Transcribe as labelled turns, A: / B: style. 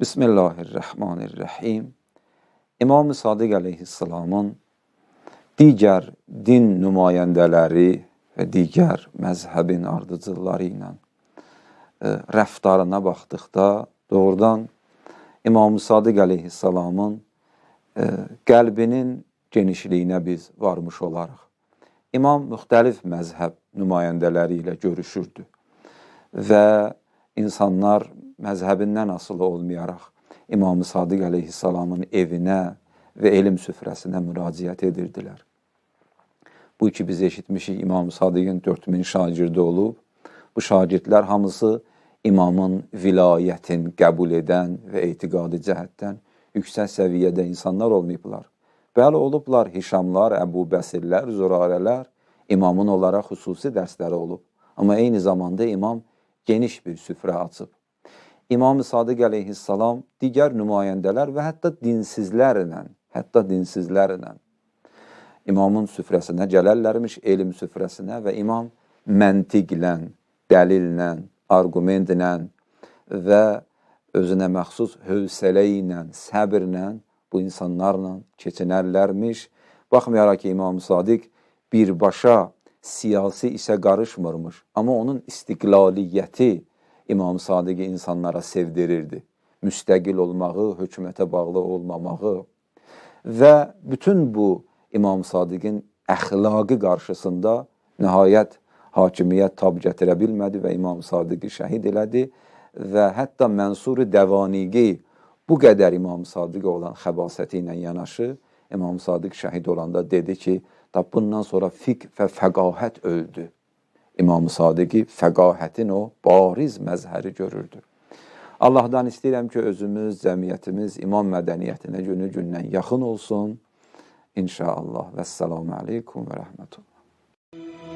A: Bismillahirrahmanirrahim. İmam-ı Sadiq əleyhissalamın digər din nümayəndələri və digər məzhəbin ardıcılları ilə rəftarına baxdıqda doğrudan İmam-ı Sadiq əleyhissalamın qəlbinin genişliyinə biz varmış olarıq. İmam müxtəlif məzhəb nümayəndələri ilə görüşürdü və insanlar məzhəbindən asılı olmayaraq İmam-ı Sadiq əleyhissalamın evinə və elm süfrəsinə müraciət edirdilər. Bu ki, biz eşitmişik, İmam-ı Sadiqin 4000 şagirdi olub. Bu şagirdlər hamısı imamın vilayətin qəbul edən və etiqadi cəhətdən yüksək səviyyədə insanlar olmayıblar. Bəli, olublar Hişamlar, Əbu Bəsirlər, Zürarələr, imamın onlara xüsusi dərsləri olub. Amma eyni zamanda imam geniş bir süfrə açıb. İmam-ı Sadiq əleyhissalam digər nümayəndələr və hətta dinsizlərlə imamın süfrəsinə gələrlərmiş, elm süfrəsinə və imam məntiqlə, dəlillə, argumentlə və özünə məxsus hövsələ ilə, səbirlə bu insanlarla keçinərlərmiş. Baxmayaraq ki, İmam-ı Sadiq birbaşa siyasi işə qarışmırmış, amma onun istiqlaliyyəti İmam-ı Sadiqi insanlara sevdirirdi. Müstəqil olmağı, hökumətə bağlı olmamağı və bütün bu İmam-ı Sadiqin əxlaqı qarşısında nəhayət hakimiyyət tab gətirə bilmədi və İmam-ı Sadiqi şəhid elədi və hətta Mənsur-ı Dəvaniqi bu qədər İmam-ı Sadiqə olan xəbasəti ilə yanaşı İmam-ı Sadiq şəhid olanda dedi ki, bundan sonra fiqh və fəqahət öldü. İmam-ı Sadiqi fəqahətin o bariz məzhəri görürdü. Allahdan istəyirəm ki, özümüz, cəmiyyətimiz imam mədəniyyətinə günü-gündən yaxın olsun. İnşallah. Vəssalamu aleykum və rəhmətullah.